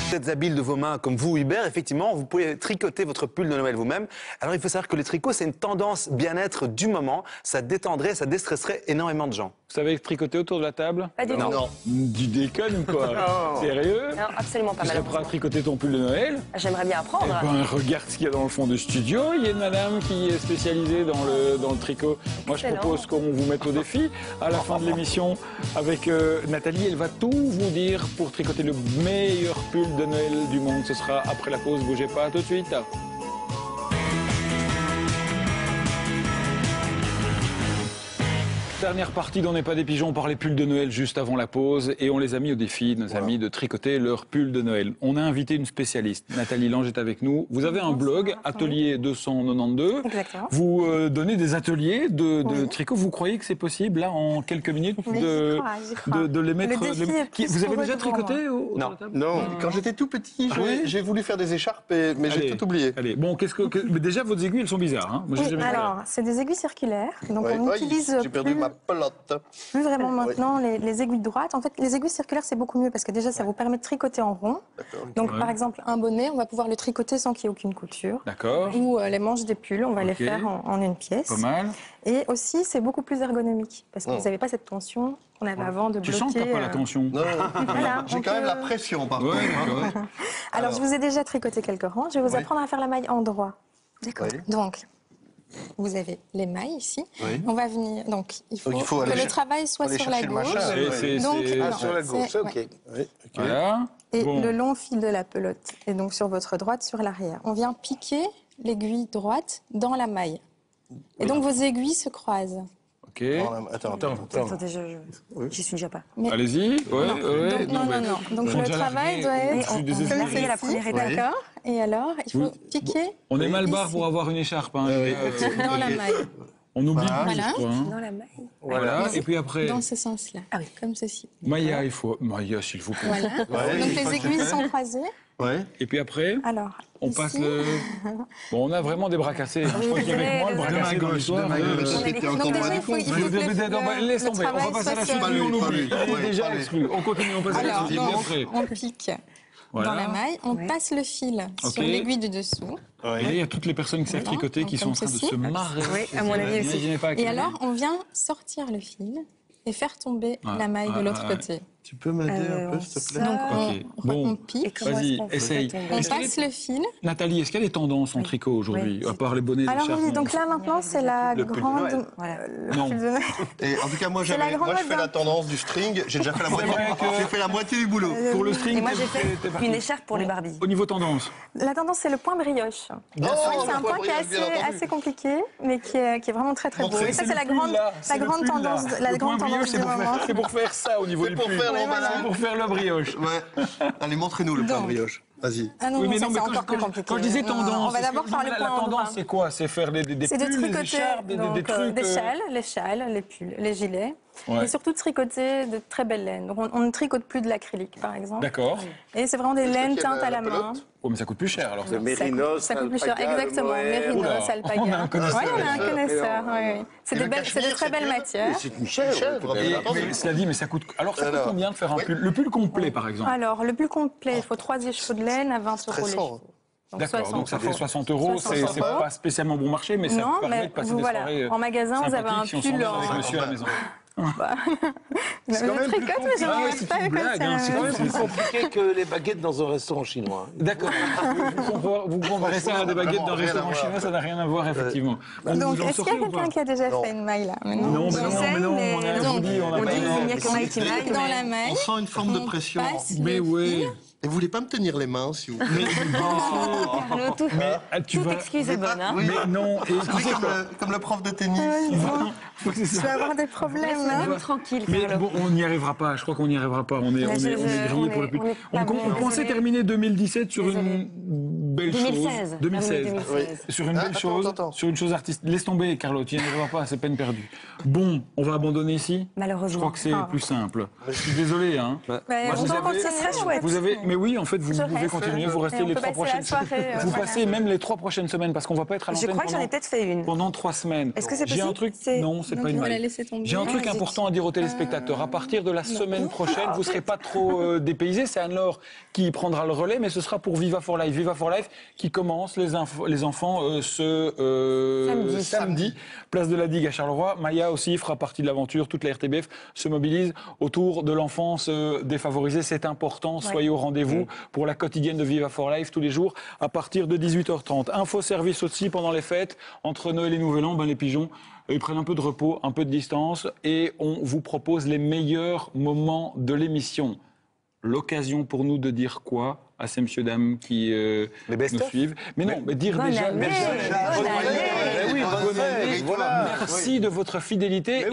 Vous êtes habile de vos mains comme vous, Hubert. Effectivement, vous pouvez tricoter votre pull de Noël vous-même. Alors, il faut savoir que les tricots, c'est une tendance bien-être du moment. Ça détendrait, ça déstresserait énormément de gens. Vous savez tricoter autour de la table? Pas du tout. Non. Du déconne, quoi. Sérieux? Non, absolument pas, Tu serais prêt à tricoter ton pull de Noël? J'aimerais bien apprendre. Eh ben, regarde ce qu'il y a dans le fond du studio. Il y a une madame qui est spécialisée dans le tricot. Moi, je Excellent. propose qu'on vous mette au défi à la fin de l'émission avec Nathalie. Elle va tout vous dire pour tricoter le meilleur pull de Noël du monde. Ce sera après la pause. Bougez pas, à tout de suite. Dernière partie d'On n'est pas des pigeons, on parlait pulls de Noël juste avant la pause et on les a mis au défi, nos amis, de tricoter leur pull de Noël. On a invité une spécialiste, Nathalie Lange est avec nous. Vous avez un blog, Atelier 292. Exactement. Vous donnez des ateliers de tricot. Vous croyez que c'est possible, là, en quelques minutes, Oui, j'y crois. de les mettre... Le défi est plus Vous avez pour déjà eux que pour tricoté autour de Non. la table? Non, quand j'étais tout petit, oui j'ai voulu faire des écharpes, mais j'ai Allez, tout oublié. Allez, bon, mais déjà, vos aiguilles, elles sont bizarres. Hein. Moi, j'ai Oui, jamais fait. alors, c'est des aiguilles circulaires. Donc, Ouais. on Ouais, utilise j'ai perdu ma pelote. plus vraiment maintenant les aiguilles droites. En fait, les aiguilles circulaires, c'est beaucoup mieux parce que déjà, ça vous permet de tricoter en rond. Donc, Ouais. par exemple, un bonnet, on va pouvoir le tricoter sans qu'il y ait aucune couture. D'accord, Ou les manches des pulls, on va les Ok. faire en une pièce. pas mal. Et aussi, c'est beaucoup plus ergonomique parce que vous n'avez pas cette tension qu'on avait avant de Tu bloquer. sens que t'as pas la tension? Non, Voilà, j'ai on quand même peut- la pression, par Ouais, contre. d'accord. Alors, je vous ai déjà tricoté quelques rangs. Je vais vous Oui. apprendre à faire la maille en droit. D'accord. Oui. Donc, vous avez les mailles ici. Oui. On va venir. Donc, il faut, Donc, il faut que aller le cher- travail soit aller sur la chercher le gauche. machin. Donc, c'est- non, Sur la gauche, c'est- ok. ouais. Oui, ok. Voilà. Et Bon. le long fil de la pelote est donc sur votre droite, sur l'arrière. On vient piquer l'aiguille droite dans la maille. Et donc, vos aiguilles se croisent. Ok. Attends. Attendez, j'y suis déjà pas. Mais- Allez-y. Ouais, Non, ouais. donc, non. Donc, Ils sont le déjà travail largués. doit Je être suis désolé. comme largué la première ceci, étape. d'accord. Et alors, il faut piquer On est mal barre Ici. pour avoir une écharpe. Hein. dans la maille. On oublie Voilà. plus, je Voilà. crois. Hein. Dans la maille. Voilà. Et puis après, Dans ce sens-là. Ah oui. Comme ceci. Maya, il faut. Maya, s'il vous plaît. Voilà. Ouais, Donc, je crois les que aiguilles c'est- sont croisées. Ouais. Et puis après, Alors, on ici, passe le. Bon, on a vraiment des bras cassés. Hein. Je crois qu'il y avait moi le bras désolé. cassé dans l'histoire. Donc, déjà, il faut Laisse que tomber, on va travail passer à la soit suite, sur- lui on Pas oublie. lui, Il est ouais, déjà pas lui. exclu. On continue, on passe à la Alors, suite. donc, Après. on pique Voilà. dans la maille, on Ouais. passe le fil Ok. sur l'aiguille du dessous. Et là, il y a toutes les personnes qui savent Voilà. tricoter qui sont en Comme train de ceci. se marrer. Oui, à mon avis aussi. Imaginez pas à Et quel alors, on vient sortir le fil et faire tomber Ouais, la maille de ouais, l'autre ouais. côté. Tu peux m'aider un peu, on s'il te plaît? Donc, Ok. on Bon. pique, Comment Vas-y, est-ce qu'on fait essaye. tomber on Est-ce qu'il passe est- le fil. Nathalie, est-ce qu'il y a des tendances en tricot aujourd'hui, Oui. à part les bonnets, les Alors écharpes, oui, non donc là maintenant c'est la Le pull de grande. Noël. Voilà. le Non. pull de Noël. Et en tout cas, moi, C'est la grande je fais mode, la hein. tendance du string. J'ai déjà fait la moitié. vrai que- J'ai fait la moitié du boulot. Pour le string, Et moi, t'es- j'ai fait t'es parti. une écharpe pour les Barbies. Au niveau tendance. La tendance c'est le point brioche. Bien Oui, sûr, c'est un le point point qui est brioche, bien entendu. assez compliqué, mais qui est vraiment très beau. Montrez, Et ça C'est c'est la le pull, grande, là. la C'est le grande pull, là. tendance, la Le point grande brioche, tendance c'est du pour moment. faire- c'est pour faire ça au niveau C'est du pour pull. faire Ouais, l'emballage. C'est pour faire le brioche. Ouais. Allez, montrez-nous le point Donc. brioche. Vas-y. Ah non, Oui, non, mais ça non, c'est mais encore plus compliqué. quand je disais Non, non, tendance, on va est-ce d'abord que- faire le la point en tendance, droit. c'est quoi? C'est faire des C'est de pulls, des tricoter écharpes, des donc, trucs. des châles, les pulls, les gilets. Ouais. Et surtout de tricoter de très belles laines. Donc on ne tricote plus de l'acrylique par exemple. D'accord. Et c'est vraiment des laines qu'il y a teintes à la la main. pelote Oh, mais ça coûte plus cher alors. Le mérinos, Ça coûte plus cher, alpaga, le exactement. mohair. Mérinos, Oula, alpaga. on a un connaisseur. Oui, on a un connaisseur. Mais oui, oui. C'est Et de le belles, c'est de cachemire, très c'est belles dur. matières. C'est une chèvre. Mais cela dit, mais ça coûte. Alors, ça coûte Alors, combien de faire un oui. pull? Le pull complet, par exemple. Alors, le pull complet, il faut 3 écheveaux de laine à 20 € les Stressant. chevaux. D'accord, donc ça fait 60 €. 60 C'est €. pas spécialement bon marché, mais ça Non, permet mais de passer vous, des voilà, soirées. en magasin, vous avez un sympathiques si on pull s'emmerde avec en... monsieur à la maison. Je tricote, mais je Ah ouais, n'en c'est pas une avec blague, hein, c'est quand même Plus compliqué que les baguettes dans un restaurant chinois. D'accord. Vous comparez ça à des baguettes d'un Vraiment rien restaurant à voir. chinois, ça n'a rien à voir, effectivement. Bon, Donc, vous en est-ce qu'il y sortez a ou pas? quelqu'un qui a déjà fait une maille là? Non, mais non, mais non, on a Donc, vous dit, on a On pas dit le qu'il n'y a temps. que Mighty Mike, dans mais- la maille, On sent une forme de on pression. passe Mais le oui. fil. Et vous voulez pas me tenir les mains, si vous plaît? Le tout, Ah, tu toute vas. excuse est bonne. Hein. Oui. Mais non, et tu sais quoi? Comme le prof de tennis. Faut que c'est Je vais ça. avoir des problèmes là. Laisse-le tranquille, Mais Carlo. bon, on n'y arrivera pas. Je crois qu'on n'y arrivera pas. On est grillé pour le pull. on est pas On bon, pensait désolé. terminer 2017 sur Désolé. une belle 2016. chose. 2016. Ah oui, 2016. Sur une belle chose, attends. sur une chose artistique. Laisse tomber, Carlo, tu n'y arriveras pas, c'est peine perdue. Bon, on va abandonner ici. Malheureusement. Je crois que c'est plus simple. Je suis désolé, hein. Mais Moi, on vous peut avez- continuer, chouette. Vous avez, mais oui, en fait, vous Je pouvez reste. continuer. Vous restez Et on les peut 3 passer la prochaines soirée, Vous voilà. passez même les 3 prochaines semaines parce qu'on va pas être à Je l'antenne crois que j'en ai pendant, peut-être fait une. pendant 3 semaines. Est-ce que c'est J'ai un possible truc. C'est- Non, c'est Donc, pas une on va la blague. laisser tomber. J'ai un truc Ah, important à dire aux téléspectateurs. À partir de la semaine prochaine, vous ne serez pas trop dépaysés. C'est Anne-Laure qui prendra le relais, mais ce sera pour Viva for Life. Viva for Life qui commence les enfants samedi. Place de la Digue à Charleroi. Maya aussi fera partie de l'aventure. Toute la RTBF se mobilise autour de l'enfance défavorisée. C'est important. Soyez au rendez-vous pour la quotidienne de Viva for Life tous les jours à partir de 18h30. Info-service aussi pendant les fêtes. Entre Noël et Nouvel An, les pigeons, ils prennent un peu de repos, un peu de distance et on vous propose les meilleurs moments de l'émission. L'occasion pour nous de dire quoi à ces messieurs dames qui Les nous best-of. suivent. Mais non, mais dire Bonne déjà année. merci. Bonne année. Eh oui, bonne année. Voilà. Merci de votre fidélité.